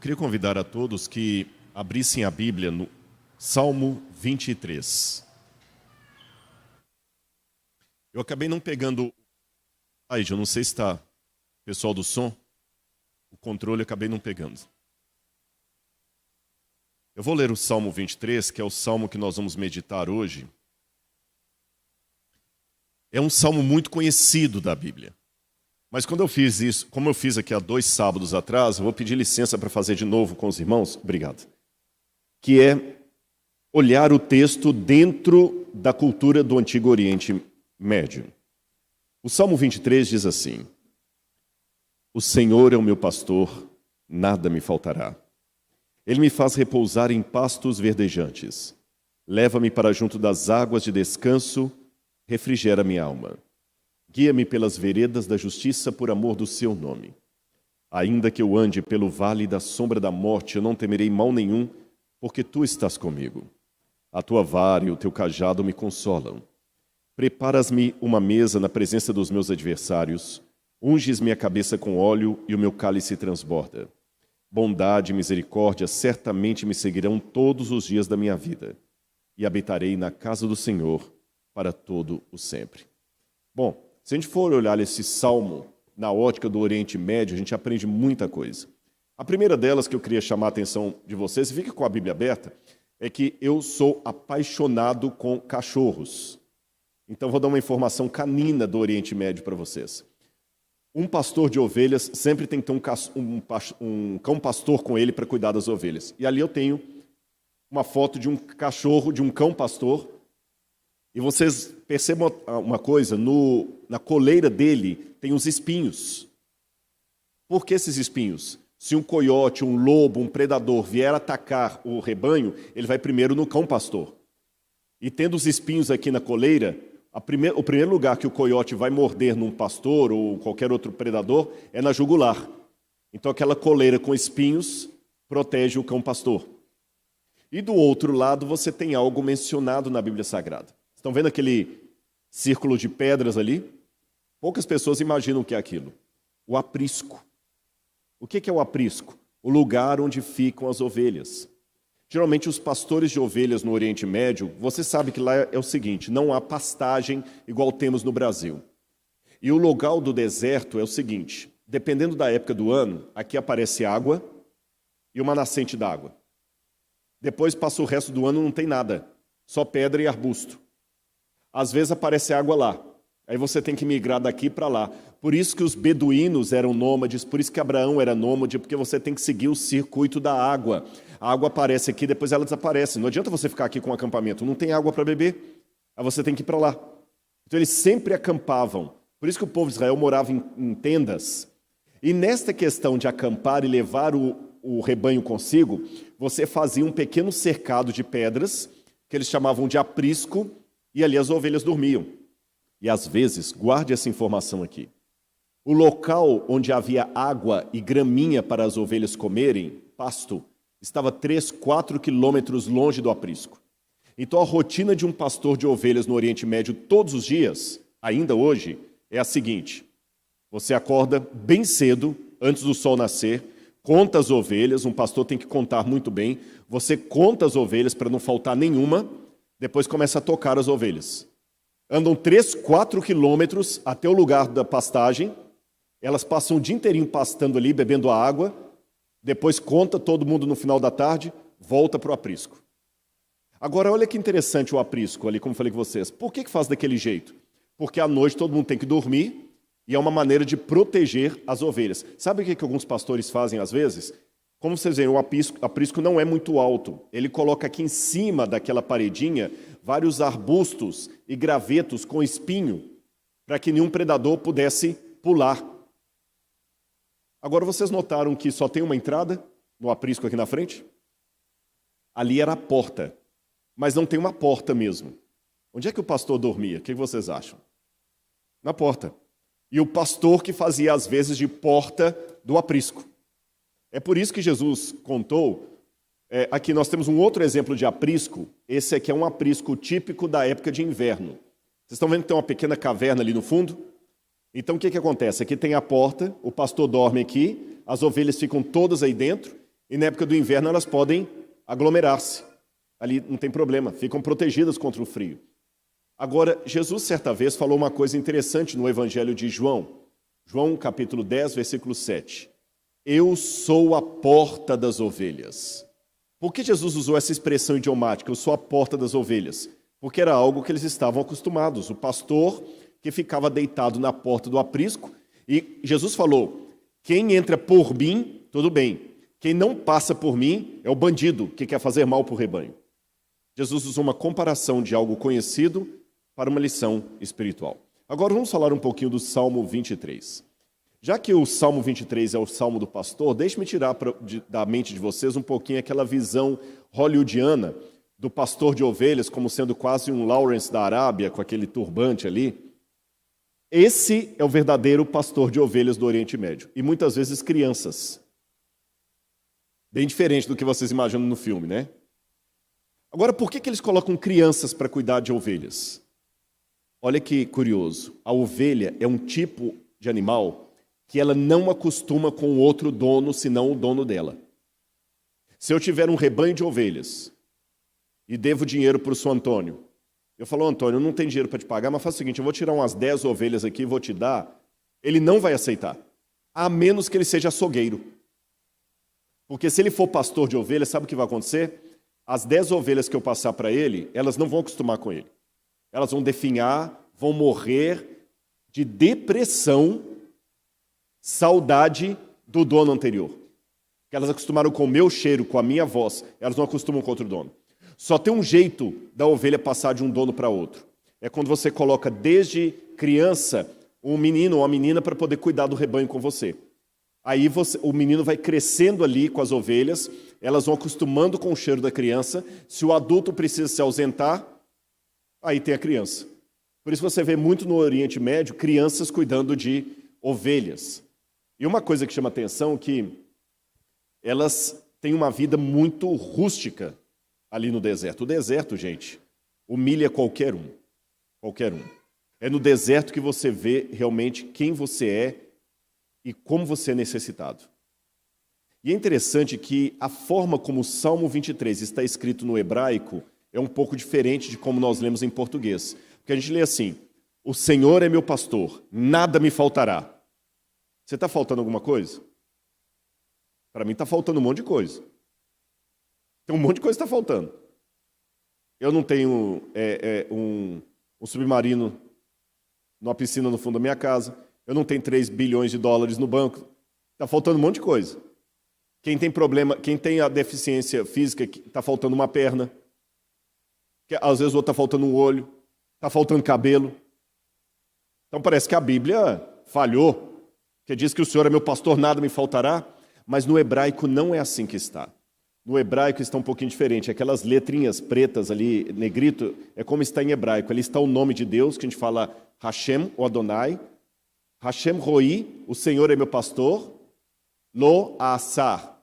queria convidar a todos que abrissem a Bíblia no Salmo 23. Eu acabei não pegando... eu não sei se está... Pessoal do som, o controle eu acabei não pegando. Eu vou ler o Salmo 23, que é o salmo que nós vamos meditar hoje. É um salmo muito conhecido da Bíblia. Mas quando eu fiz isso, como eu fiz aqui há 2 sábados atrás, eu vou pedir licença para fazer de novo com os irmãos. Obrigado. Que é olhar o texto dentro da cultura do Antigo Oriente Médio. O Salmo 23 diz assim: O Senhor é o meu pastor, nada me faltará. Ele me faz repousar em pastos verdejantes. Leva-me para junto das águas de descanso, refrigera minha alma. Guia-me pelas veredas da justiça por amor do seu nome. Ainda que eu ande pelo vale da sombra da morte, eu não temerei mal nenhum, porque tu estás comigo. A tua vara e o teu cajado me consolam. Preparas-me uma mesa na presença dos meus adversários. Unges minha cabeça com óleo e o meu cálice transborda. Bondade e misericórdia certamente me seguirão todos os dias da minha vida, e habitarei na casa do Senhor para todo o sempre. Bom, se a gente for olhar esse salmo na ótica do Oriente Médio, a gente aprende muita coisa. A primeira delas que eu queria chamar a atenção de vocês, fique com a Bíblia aberta, é que eu sou apaixonado com cachorros. Então vou dar uma informação canina do Oriente Médio para vocês. Um pastor de ovelhas sempre tem que ter um cão pastor com ele para cuidar das ovelhas. E ali eu tenho uma foto de um cachorro, de um cão pastor. E vocês percebam uma coisa, na coleira dele tem os espinhos. Por que esses espinhos? Se um coiote, um lobo, um predador vier atacar o rebanho, ele vai primeiro no cão pastor. E tendo os espinhos aqui na coleira, o primeiro lugar que o coiote vai morder num pastor ou qualquer outro predador é na jugular. Então aquela coleira com espinhos protege o cão pastor. E do outro lado você tem algo mencionado na Bíblia Sagrada. Estão vendo aquele círculo de pedras ali? Poucas pessoas imaginam o que é aquilo. O aprisco. O que é o aprisco? O lugar onde ficam as ovelhas. Geralmente os pastores de ovelhas no Oriente Médio, você sabe que lá é o seguinte, não há pastagem igual temos no Brasil. E o local do deserto é o seguinte, dependendo da época do ano, aqui aparece água e uma nascente d'água. Depois passa o resto do ano, não tem nada, só pedra e arbusto. Às vezes aparece água lá, aí você tem que migrar daqui para lá. Por isso que os beduínos eram nômades, por isso que Abraão era nômade, porque você tem que seguir o circuito da água. A água aparece aqui, depois ela desaparece. Não adianta você ficar aqui com o acampamento, não tem água para beber, aí você tem que ir para lá. Então eles sempre acampavam. Por isso que o povo de Israel morava em tendas. E nesta questão de acampar e levar o rebanho consigo, você fazia um pequeno cercado de pedras, que eles chamavam de aprisco, e ali as ovelhas dormiam. E às vezes, guarde essa informação aqui, o local onde havia água e graminha para as ovelhas comerem, pasto, estava 3, 4 quilômetros longe do aprisco. Então a rotina de um pastor de ovelhas no Oriente Médio todos os dias, ainda hoje, é a seguinte: você acorda bem cedo, antes do sol nascer, conta as ovelhas, um pastor tem que contar muito bem, você conta as ovelhas para não faltar nenhuma, depois começa a tocar as ovelhas. Andam 3, 4 quilômetros até o lugar da pastagem, elas passam o dia inteirinho pastando ali, bebendo a água, depois conta todo mundo no final da tarde, volta para o aprisco. Agora, olha que interessante o aprisco ali, como falei com vocês. Por que faz daquele jeito? Porque à noite todo mundo tem que dormir e é uma maneira de proteger as ovelhas. Sabe o que alguns pastores fazem às vezes? Como vocês veem, o aprisco não é muito alto. Ele coloca aqui em cima daquela paredinha vários arbustos e gravetos com espinho para que nenhum predador pudesse pular. Agora vocês notaram que só tem uma entrada no aprisco aqui na frente? Ali era a porta, mas não tem uma porta mesmo. Onde é que o pastor dormia? O que vocês acham? Na porta. E o pastor que fazia às vezes de porta do aprisco. É por isso que Jesus contou, aqui nós temos um outro exemplo de aprisco, esse aqui é um aprisco típico da época de inverno. Vocês estão vendo que tem uma pequena caverna ali no fundo? Então o que acontece? Aqui tem a porta, o pastor dorme aqui, as ovelhas ficam todas aí dentro, e na época do inverno elas podem aglomerar-se. Ali não tem problema, ficam protegidas contra o frio. Agora, Jesus certa vez falou uma coisa interessante no Evangelho de João. João capítulo 10, versículo 7. Eu sou a porta das ovelhas. Por que Jesus usou essa expressão idiomática, eu sou a porta das ovelhas? Porque era algo que eles estavam acostumados. O pastor que ficava deitado na porta do aprisco, e Jesus falou, quem entra por mim, tudo bem. Quem não passa por mim é o bandido que quer fazer mal para o rebanho. Jesus usou uma comparação de algo conhecido para uma lição espiritual. Agora vamos falar um pouquinho do Salmo 23. Já que o Salmo 23 é o Salmo do pastor, deixe-me tirar da mente de vocês um pouquinho aquela visão hollywoodiana do pastor de ovelhas como sendo quase um Lawrence da Arábia, com aquele turbante ali. Esse é o verdadeiro pastor de ovelhas do Oriente Médio. E muitas vezes crianças. Bem diferente do que vocês imaginam no filme, né? Agora, por que eles colocam crianças para cuidar de ovelhas? Olha que curioso. A ovelha é um tipo de animal que ela não acostuma com outro dono, senão o dono dela. Se eu tiver um rebanho de ovelhas e devo dinheiro para o seu Antônio, eu falo, Antônio, eu não tenho dinheiro para te pagar, mas faz o seguinte, eu vou tirar umas 10 ovelhas aqui e vou te dar. Ele não vai aceitar, a menos que ele seja açougueiro. Porque se ele for pastor de ovelhas, sabe o que vai acontecer? As 10 ovelhas que eu passar para ele, elas não vão acostumar com ele. Elas vão definhar, vão morrer de depressão, saudade do dono anterior. Porque elas acostumaram com o meu cheiro, com a minha voz, elas não acostumam com outro dono. Só tem um jeito da ovelha passar de um dono para outro. É quando você coloca desde criança um menino ou uma menina para poder cuidar do rebanho com você. Aí o menino vai crescendo ali com as ovelhas, elas vão acostumando com o cheiro da criança. Se o adulto precisa se ausentar, aí tem a criança. Por isso você vê muito no Oriente Médio crianças cuidando de ovelhas. E uma coisa que chama atenção é que elas têm uma vida muito rústica ali no deserto. O deserto, gente, humilha qualquer um. Qualquer um. É no deserto que você vê realmente quem você é e como você é necessitado. E é interessante que a forma como o Salmo 23 está escrito no hebraico é um pouco diferente de como nós lemos em português. Porque a gente lê assim, o Senhor é meu pastor, nada me faltará. Você está faltando alguma coisa? Para mim está faltando um monte de coisa. Tem um monte de coisa que está faltando. Eu não tenho um submarino numa piscina no fundo da minha casa. Eu não tenho 3 bilhões de dólares no banco. Está faltando um monte de coisa. Quem tem problema, quem tem a deficiência física, está faltando uma perna. Às vezes o outro está faltando um olho. Está faltando cabelo. Então parece que a Bíblia falhou. Que diz que o Senhor é meu pastor, nada me faltará. Mas no hebraico não é assim que está. No hebraico está um pouquinho diferente. Aquelas letrinhas pretas ali, negrito, é como está em hebraico. Ali está o nome de Deus, que a gente fala Hashem, ou Adonai. Hashem Roi, o Senhor é meu pastor. Lo Asar,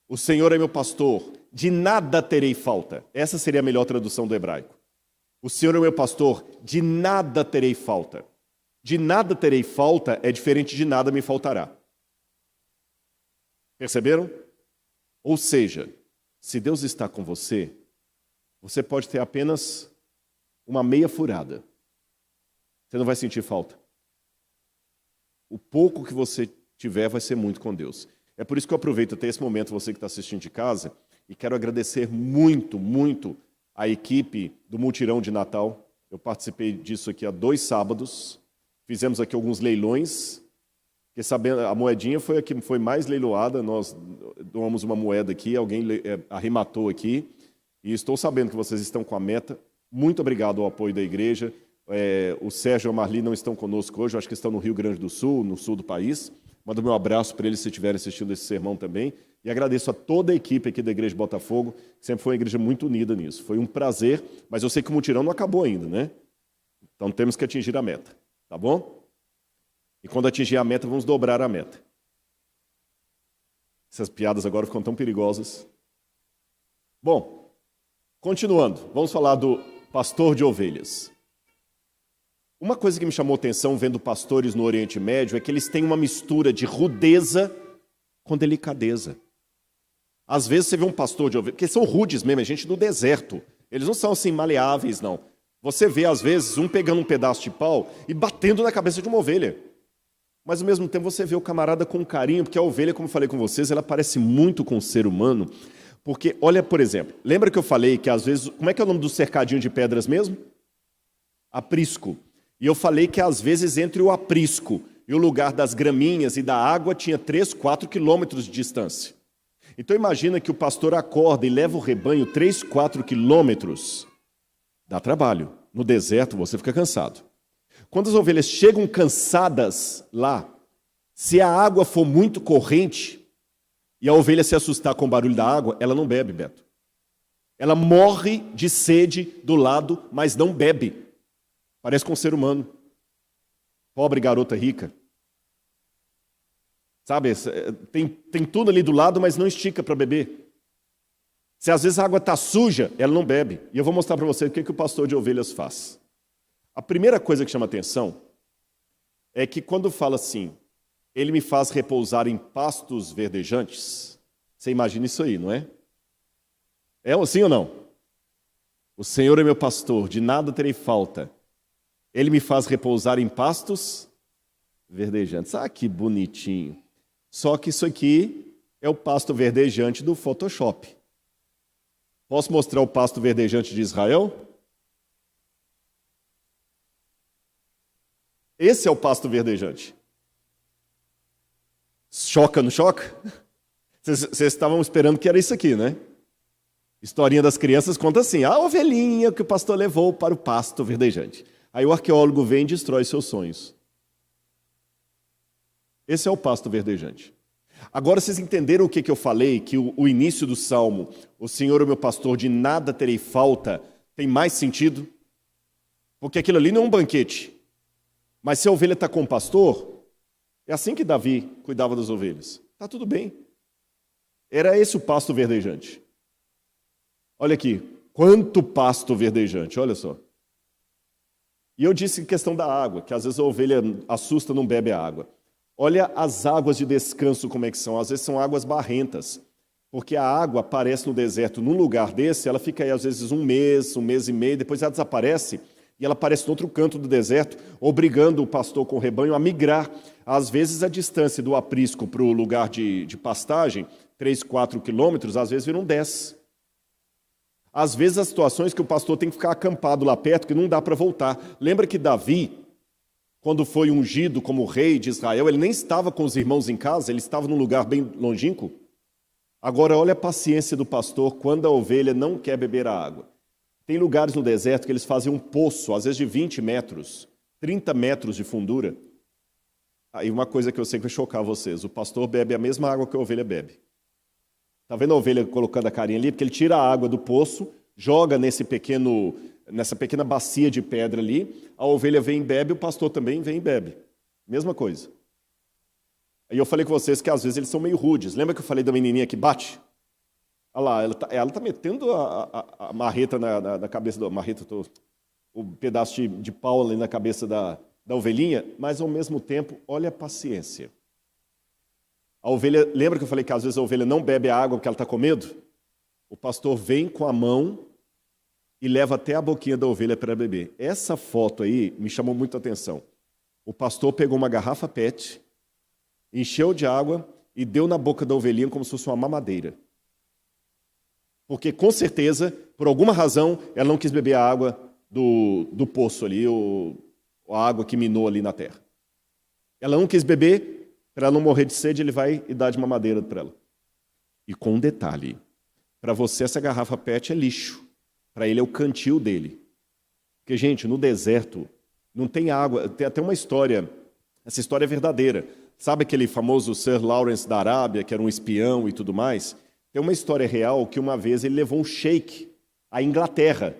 o Senhor é meu pastor. De nada terei falta. Essa seria a melhor tradução do hebraico. O Senhor é meu pastor, de nada terei falta. De nada terei falta é diferente de nada me faltará. Perceberam? Ou seja, se Deus está com você, você pode ter apenas uma meia furada. Você não vai sentir falta. O pouco que você tiver vai ser muito com Deus. É por isso que eu aproveito até esse momento, você que está assistindo de casa, e quero agradecer muito, muito a equipe do Mutirão de Natal. Eu participei disso aqui há 2 sábados. Fizemos aqui alguns leilões. Porque sabendo, a moedinha foi a que foi mais leiloada, nós doamos uma moeda aqui, alguém arrematou aqui, e estou sabendo que vocês estão com a meta. Muito obrigado ao apoio da igreja. O Sérgio e a Marli não estão conosco hoje, eu acho que estão no Rio Grande do Sul, no sul do país. Mando meu abraço para eles se estiverem assistindo esse sermão também. E agradeço a toda a equipe aqui da Igreja de Botafogo, que sempre foi uma igreja muito unida nisso. Foi um prazer, mas eu sei que o mutirão não acabou ainda, né? Então temos que atingir a meta, tá bom? E quando atingir a meta, vamos dobrar a meta. Essas piadas agora ficam tão perigosas. Bom, continuando, vamos falar do pastor de ovelhas. Uma coisa que me chamou a atenção vendo pastores no Oriente Médio é que eles têm uma mistura de rudeza com delicadeza. Às vezes você vê um pastor de ovelha, porque são rudes mesmo, é gente do deserto. Eles não são assim maleáveis, não. Você vê, às vezes, um pegando um pedaço de pau e batendo na cabeça de uma ovelha. Mas, ao mesmo tempo, você vê o camarada com carinho, porque a ovelha, como eu falei com vocês, ela parece muito com o ser humano. Porque, olha, por exemplo, lembra que eu falei que, às vezes, como é que é o nome do cercadinho de pedras mesmo? Aprisco. E eu falei que, às vezes, entre o aprisco e o lugar das graminhas e da água, tinha 3, 4 quilômetros de distância. Então, imagina que o pastor acorda e leva o rebanho 3, 4 quilômetros. Dá trabalho. No deserto, você fica cansado. Quando as ovelhas chegam cansadas lá, se a água for muito corrente e a ovelha se assustar com o barulho da água, ela não bebe, Beto. Ela morre de sede do lado, mas não bebe. Parece com um ser humano. Pobre garota rica. Sabe, tem tudo ali do lado, mas não estica para beber. Se às vezes a água está suja, ela não bebe. E eu vou mostrar para você o que o pastor de ovelhas faz. A primeira coisa que chama atenção é que quando fala assim, ele me faz repousar em pastos verdejantes, você imagina isso aí, não é? É assim ou não? O Senhor é meu pastor, de nada terei falta. Ele me faz repousar em pastos verdejantes. Ah, que bonitinho. Só que isso aqui é o pasto verdejante do Photoshop. Posso mostrar o pasto verdejante de Israel? Esse é o pasto verdejante. Choca, não choca? Vocês estavam esperando que era isso aqui, né? Historinha das crianças conta assim, a ovelhinha que o pastor levou para o pasto verdejante. Aí o arqueólogo vem e destrói seus sonhos. Esse é o pasto verdejante. Agora vocês entenderam o que eu falei? Que o início do Salmo, o Senhor é o meu pastor, de nada terei falta, tem mais sentido? Porque aquilo ali não é um banquete. Mas se a ovelha está com o pastor, é assim que Davi cuidava das ovelhas. Está tudo bem. Era esse o pasto verdejante. Olha aqui, quanto pasto verdejante, olha só. E eu disse questão da água, que às vezes a ovelha assusta, não bebe a água. Olha as águas de descanso como é que são. Às vezes são águas barrentas. Porque a água aparece no deserto num lugar desse, ela fica aí às vezes um mês e meio, depois ela desaparece e ela aparece no outro canto do deserto, obrigando o pastor com o rebanho a migrar. Às vezes a distância do aprisco para o lugar de pastagem, 3, 4 quilômetros, às vezes viram 10. Às vezes as situações que o pastor tem que ficar acampado lá perto, que não dá para voltar. Lembra que Davi, quando foi ungido como rei de Israel, ele nem estava com os irmãos em casa, ele estava num lugar bem longínquo. Agora, olha a paciência do pastor quando a ovelha não quer beber a água. Tem lugares no deserto que eles fazem um poço, às vezes de 20 metros, 30 metros de fundura. Aí uma coisa que eu sei que vai chocar vocês, o pastor bebe a mesma água que a ovelha bebe. Está vendo a ovelha colocando a carinha ali? Porque ele tira a água do poço, joga nessa pequena bacia de pedra ali, a ovelha vem e bebe, o pastor também vem e bebe. Mesma coisa. Aí eu falei com vocês que às vezes eles são meio rudes. Lembra que eu falei da menininha que bate? Olha lá, ela tá metendo a marreta na cabeça da marreta, o pedaço de pau ali na cabeça da ovelhinha, mas ao mesmo tempo, olha a paciência. A ovelha, lembra que eu falei que às vezes a ovelha não bebe a água porque ela está com medo? O pastor vem com a mão e leva até a boquinha da ovelha para beber. Essa foto aí me chamou muito a atenção. O pastor pegou uma garrafa PET, encheu de água e deu na boca da ovelhinha como se fosse uma mamadeira. Porque, com certeza, por alguma razão, ela não quis beber a água do poço ali, a água que minou ali na terra. Ela não quis beber, para ela não morrer de sede, ele vai e dá de mamadeira para ela. E com um detalhe, para você essa garrafa PET é lixo, para ele é o cantil dele. Porque, gente, no deserto não tem água, tem até uma história, essa história é verdadeira. Sabe aquele famoso Sir Lawrence da Arábia, que era um espião e tudo mais? Tem uma história real que uma vez ele levou um sheik à Inglaterra,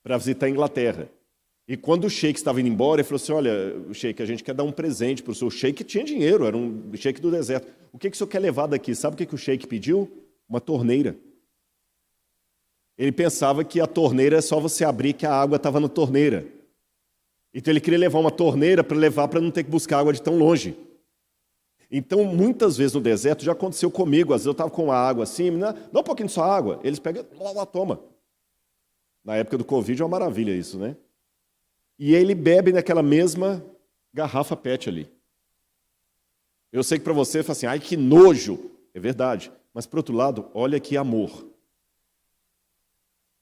para visitar a Inglaterra. E quando o sheik estava indo embora, ele falou assim, olha, sheik, a gente quer dar um presente para o senhor. O sheik tinha dinheiro, era um sheik do deserto. O que o senhor quer levar daqui? Sabe o que o sheik pediu? Uma torneira. Ele pensava que a torneira é só você abrir que a água estava na torneira. Então ele queria levar uma torneira para levar para não ter que buscar água de tão longe. Então, muitas vezes no deserto, já aconteceu comigo, às vezes eu estava com a água assim, dá um pouquinho de sua água, eles pegam, lá, toma. Na época do Covid é uma maravilha isso, né? E ele bebe naquela mesma garrafa PET ali. Eu sei que para você, fala assim, ai que nojo, é verdade. Mas, por outro lado, olha que amor.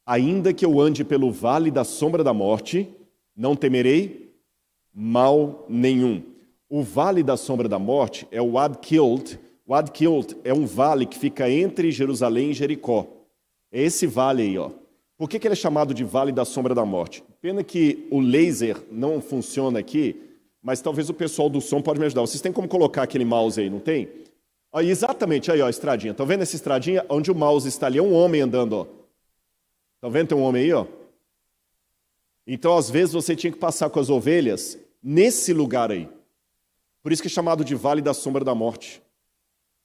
Ainda que eu ande pelo vale da sombra da morte, não temerei mal nenhum. O vale da sombra da morte é o Wad Kilt. Wad Kilt é um vale que fica entre Jerusalém e Jericó. É esse vale aí, ó. Por que ele é chamado de vale da sombra da morte? Pena que o laser não funciona aqui, mas talvez o pessoal do som pode me ajudar. Vocês têm como colocar aquele mouse aí, não tem? Ó, exatamente, aí ó, a estradinha. Estão vendo essa estradinha? Onde o mouse está ali, é um homem andando, ó. Estão vendo? Tem um homem aí, ó. Então, às vezes, você tinha que passar com as ovelhas nesse lugar aí. Por isso que é chamado de Vale da Sombra da Morte.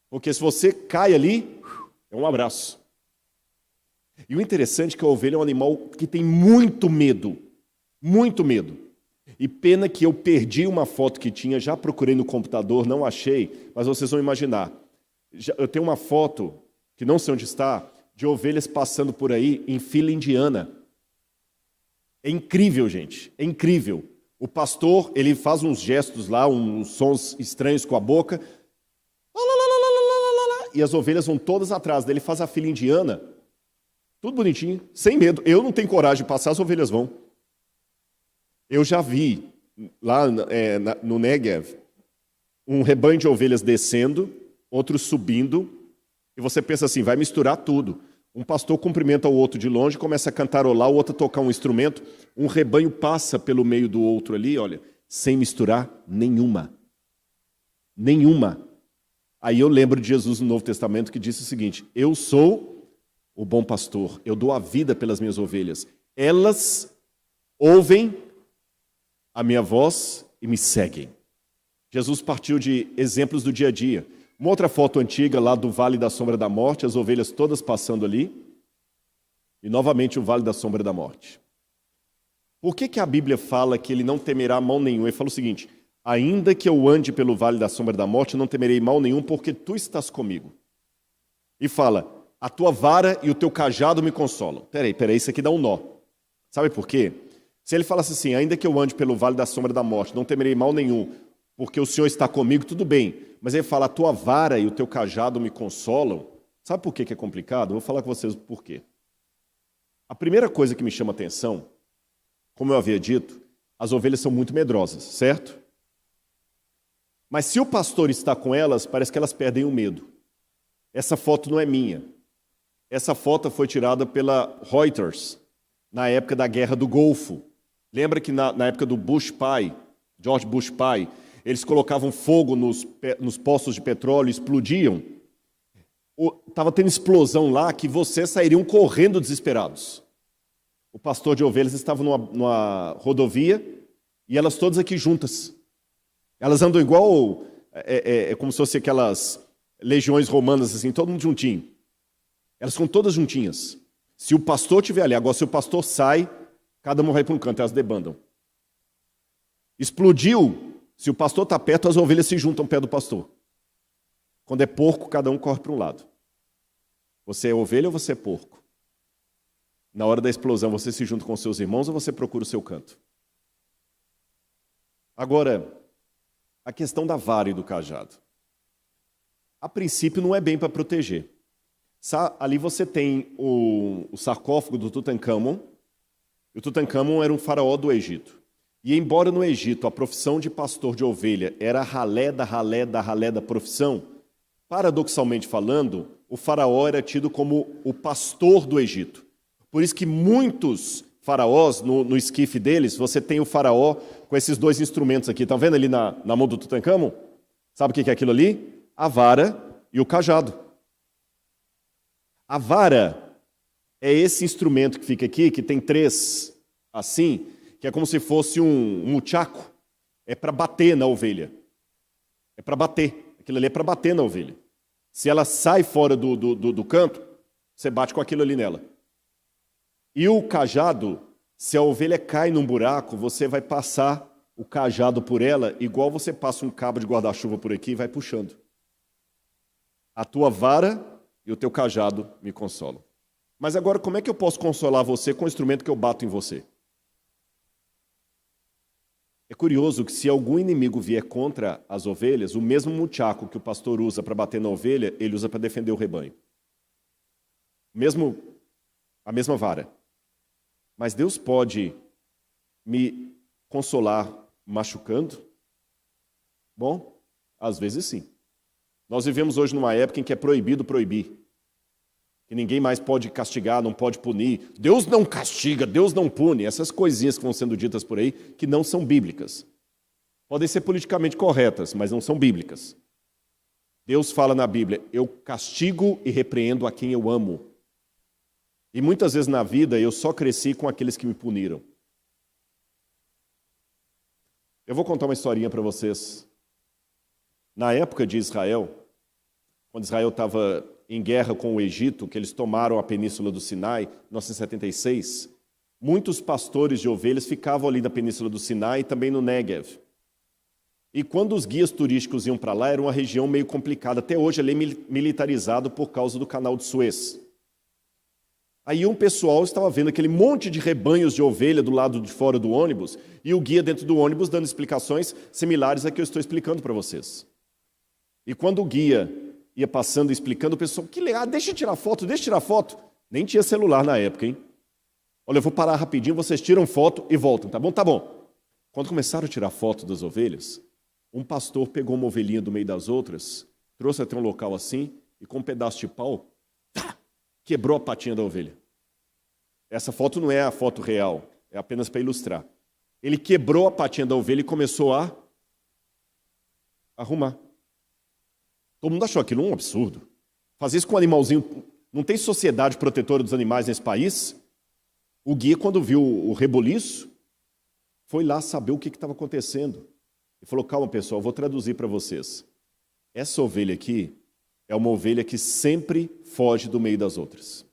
Porque se você cai ali, é um abraço. E o interessante é que a ovelha é um animal que tem muito medo. Muito medo. E pena que eu perdi uma foto que tinha, já procurei no computador, não achei, mas vocês vão imaginar. Eu tenho uma foto, que não sei onde está, de ovelhas passando por aí em fila indiana. É incrível, gente, é incrível. O pastor, ele faz uns gestos lá, uns sons estranhos com a boca, e as ovelhas vão todas atrás dele, faz a fila indiana, tudo bonitinho, sem medo. Eu não tenho coragem de passar, as ovelhas vão. Eu já vi, lá no Negev, um rebanho de ovelhas descendo, outros subindo, e você pensa assim, vai misturar tudo. Um pastor cumprimenta o outro de longe, começa a cantarolar, o outro a tocar um instrumento, um rebanho passa pelo meio do outro ali, olha, sem misturar nenhuma. Nenhuma. Aí eu lembro de Jesus no Novo Testamento que disse o seguinte, eu sou o bom pastor, eu dou a vida pelas minhas ovelhas. Elas ouvem a minha voz e me seguem. Jesus partiu de exemplos do dia a dia. Uma outra foto antiga lá do Vale da Sombra da Morte, as ovelhas todas passando ali. E novamente o Vale da Sombra da Morte. Por que a Bíblia fala que ele não temerá mal nenhum? Ele fala o seguinte, ainda que eu ande pelo Vale da Sombra da Morte, não temerei mal nenhum, porque tu estás comigo. E fala, a tua vara e o teu cajado me consolam. Peraí, isso aqui dá um nó. Sabe por quê? Se ele falasse assim, ainda que eu ande pelo Vale da Sombra da Morte, não temerei mal nenhum, porque o Senhor está comigo, tudo bem. Mas ele fala, a tua vara e o teu cajado me consolam. Sabe por que é complicado? Eu vou falar com vocês por quê. A primeira coisa que me chama a atenção, como eu havia dito, as ovelhas são muito medrosas, certo? Mas se o pastor está com elas, parece que elas perdem o medo. Essa foto não é minha. Essa foto foi tirada pela Reuters, na época da Guerra do Golfo. Lembra que na época do Bush pai, George Bush pai, eles colocavam fogo nos poços de petróleo, explodiam. Estava tendo explosão lá que vocês sairiam correndo desesperados. O pastor de ovelhas estava numa rodovia e elas todas aqui juntas. Elas andam igual, como se fossem aquelas legiões romanas, assim, todo mundo juntinho. Elas são todas juntinhas. Se o pastor estiver ali, agora se o pastor sai, cada um vai para um canto, elas debandam. Explodiu. Se o pastor está perto, as ovelhas se juntam perto do pastor. Quando é porco, cada um corre para um lado. Você é ovelha ou você é porco? Na hora da explosão, você se junta com seus irmãos ou você procura o seu canto? Agora, a questão da vara e do cajado. A princípio, não é bem para proteger. Ali você tem o sarcófago do Tutankhamon. E o Tutankhamon era um faraó do Egito. E embora no Egito a profissão de pastor de ovelha era a ralé da profissão, paradoxalmente falando, o faraó era tido como o pastor do Egito. Por isso que muitos faraós, no esquife deles, você tem o faraó com esses dois instrumentos aqui. Estão vendo ali na mão do Tutankhamon? Sabe o que é aquilo ali? A vara e o cajado. A vara é esse instrumento que fica aqui, que tem três assim, que é como se fosse um muchaco. É para bater na ovelha. É para bater. Aquilo ali é para bater na ovelha. Se ela sai fora do canto, você bate com aquilo ali nela. E o cajado, se a ovelha cai num buraco, você vai passar o cajado por ela, igual você passa um cabo de guarda-chuva por aqui e vai puxando. A tua vara e o teu cajado me consolam. Mas agora, como é que eu posso consolar você com o instrumento que eu bato em você? É curioso que se algum inimigo vier contra as ovelhas, o mesmo muchaco que o pastor usa para bater na ovelha, ele usa para defender o rebanho. A mesma vara. Mas Deus pode me consolar machucando? Bom, às vezes sim. Nós vivemos hoje numa época em que é proibido proibir. Que ninguém mais pode castigar, não pode punir. Deus não castiga, Deus não pune. Essas coisinhas que vão sendo ditas por aí, que não são bíblicas. Podem ser politicamente corretas, mas não são bíblicas. Deus fala na Bíblia, eu castigo e repreendo a quem eu amo. E muitas vezes na vida eu só cresci com aqueles que me puniram. Eu vou contar uma historinha para vocês. Na época de Israel, quando Israel estava em guerra com o Egito, que eles tomaram a península do Sinai, em 1976, muitos pastores de ovelhas ficavam ali na península do Sinai e também no Negev. E quando os guias turísticos iam para lá, era uma região meio complicada. Até hoje ele é militarizado por causa do canal de Suez. Aí um pessoal estava vendo aquele monte de rebanhos de ovelha do lado de fora do ônibus e o guia dentro do ônibus dando explicações similares a que eu estou explicando para vocês. E quando o guia ia passando e explicando, o pessoal, que legal, deixa eu tirar foto, deixa eu tirar foto. Nem tinha celular na época, hein? Olha, eu vou parar rapidinho, vocês tiram foto e voltam, tá bom? Tá bom. Quando começaram a tirar foto das ovelhas, um pastor pegou uma ovelhinha do meio das outras, trouxe até um local assim e com um pedaço de pau, quebrou a patinha da ovelha. Essa foto não é a foto real, é apenas para ilustrar. Ele quebrou a patinha da ovelha e começou a arrumar. Todo mundo achou aquilo um absurdo. Fazer isso com um animalzinho. Não tem sociedade protetora dos animais nesse país? O guia, quando viu o reboliço, foi lá saber o que estava acontecendo. E falou, calma pessoal, eu vou traduzir para vocês. Essa ovelha aqui é uma ovelha que sempre foge do meio das outras.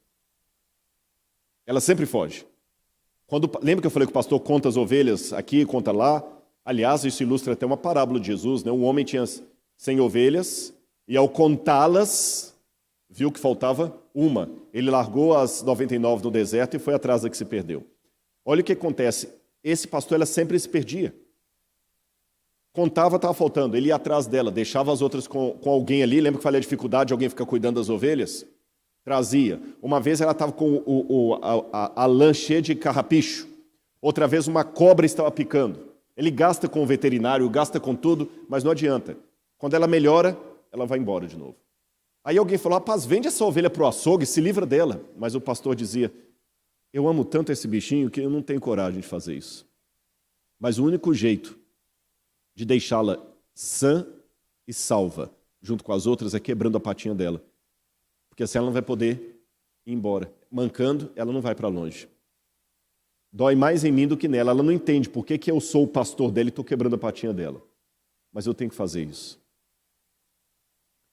Ela sempre foge. Lembra que eu falei que o pastor conta as ovelhas aqui, conta lá? Aliás, isso ilustra até uma parábola de Jesus, né? Um homem tinha 100 ovelhas e ao contá-las, viu que faltava uma. Ele largou as 99 no deserto e foi atrás da que se perdeu. Olha o que acontece. Esse pastor, ela sempre se perdia. Contava, estava faltando. Ele ia atrás dela, deixava as outras com alguém ali. Lembra que eu falei a dificuldade de alguém ficar cuidando das ovelhas? Trazia. Uma vez ela estava com a lã cheia de carrapicho. Outra vez uma cobra estava picando. Ele gasta com o veterinário, gasta com tudo, mas não adianta. Quando ela melhora, ela vai embora de novo. Aí alguém falou, rapaz, vende essa ovelha para o açougue, se livra dela. Mas o pastor dizia, eu amo tanto esse bichinho que eu não tenho coragem de fazer isso. Mas o único jeito de deixá-la sã e salva, junto com as outras, é quebrando a patinha dela. Porque assim ela não vai poder ir embora. Mancando, ela não vai para longe. Dói mais em mim do que nela. Ela não entende por que eu sou o pastor dela e estou quebrando a patinha dela. Mas eu tenho que fazer isso.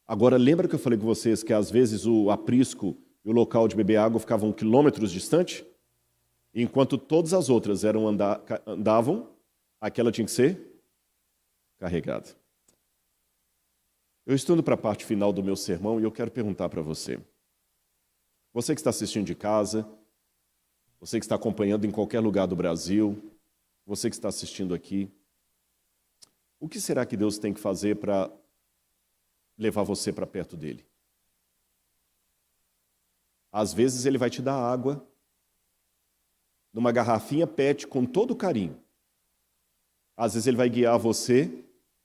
Agora, lembra que eu falei com vocês que às vezes o aprisco e o local de beber água ficavam quilômetros distante? Enquanto todas as outras andavam, aquela tinha que ser carregada. Eu estou indo para a parte final do meu sermão e eu quero perguntar para você. Você que está assistindo de casa, você que está acompanhando em qualquer lugar do Brasil, você que está assistindo aqui, o que será que Deus tem que fazer para levar você para perto dele? Às vezes ele vai te dar água numa garrafinha PET com todo carinho. Às vezes ele vai guiar você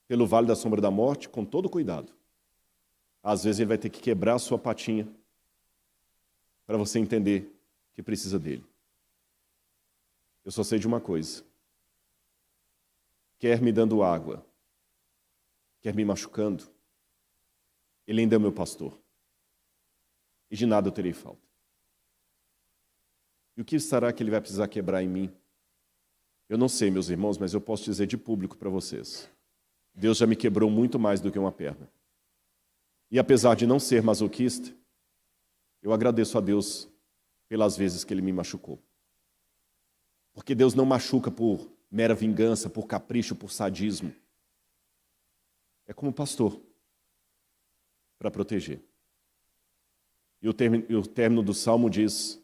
pelo vale da sombra da morte com todo cuidado. Às vezes ele vai ter que quebrar a sua patinha para você entender que precisa dele. Eu só sei de uma coisa. Quer me dando água, quer me machucando, ele ainda é meu pastor. E de nada eu terei falta. E o que será que ele vai precisar quebrar em mim? Eu não sei, meus irmãos, mas eu posso dizer de público para vocês. Deus já me quebrou muito mais do que uma perna. E apesar de não ser masoquista, eu agradeço a Deus pelas vezes que ele me machucou. Porque Deus não machuca por mera vingança, por capricho, por sadismo. É como pastor, para proteger. E o término do Salmo diz: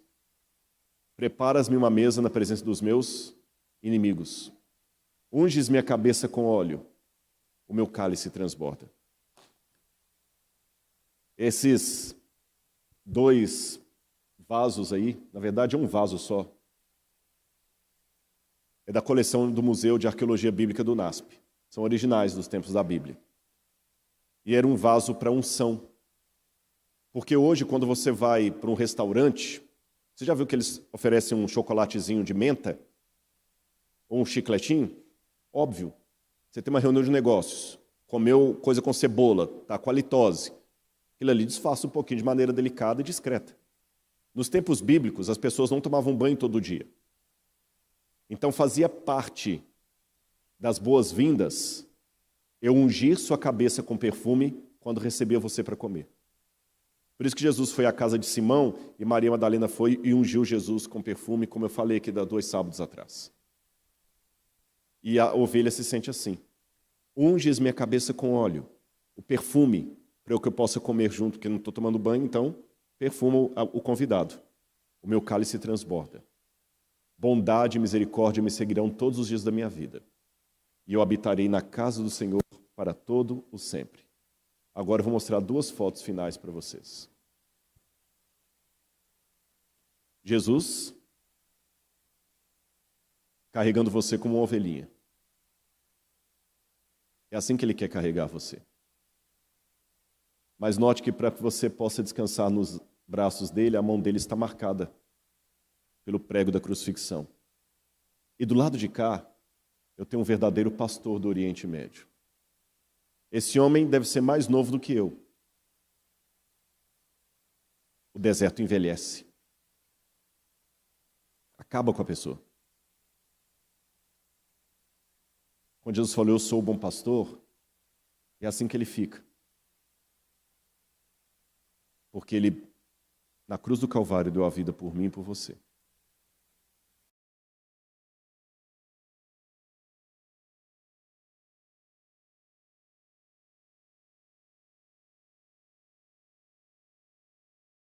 preparas-me uma mesa na presença dos meus inimigos. Unges minha cabeça com óleo, o meu cálice transborda. Esses 2 vasos aí, na verdade é um vaso só, é da coleção do Museu de Arqueologia Bíblica do NASP. São originais dos tempos da Bíblia. E era um vaso para unção. Porque hoje, quando você vai para um restaurante, você já viu que eles oferecem um chocolatezinho de menta? Ou um chicletinho? Óbvio. Você tem uma reunião de negócios, comeu coisa com cebola, está com halitose. Aquilo ali disfarça um pouquinho de maneira delicada e discreta. Nos tempos bíblicos, as pessoas não tomavam banho todo dia. Então fazia parte das boas-vindas eu ungir sua cabeça com perfume quando recebia você para comer. Por isso que Jesus foi à casa de Simão e Maria Madalena foi e ungiu Jesus com perfume, como eu falei aqui 2 sábados atrás. E a ovelha se sente assim. Unges minha cabeça com óleo, o perfume, para que eu possa comer junto, porque não estou tomando banho, então perfumo o convidado. O meu cálice transborda. Bondade e misericórdia me seguirão todos os dias da minha vida. E eu habitarei na casa do Senhor para todo o sempre. Agora eu vou mostrar 2 fotos finais para vocês. Jesus carregando você como uma ovelhinha. É assim que Ele quer carregar você. Mas note que para que você possa descansar nos braços dele, a mão dele está marcada pelo prego da crucifixão. E do lado de cá, eu tenho um verdadeiro pastor do Oriente Médio. Esse homem deve ser mais novo do que eu. O deserto envelhece. Acaba com a pessoa. Quando Jesus falou, eu sou o bom pastor, é assim que ele fica. Porque ele, na cruz do Calvário, deu a vida por mim e por você.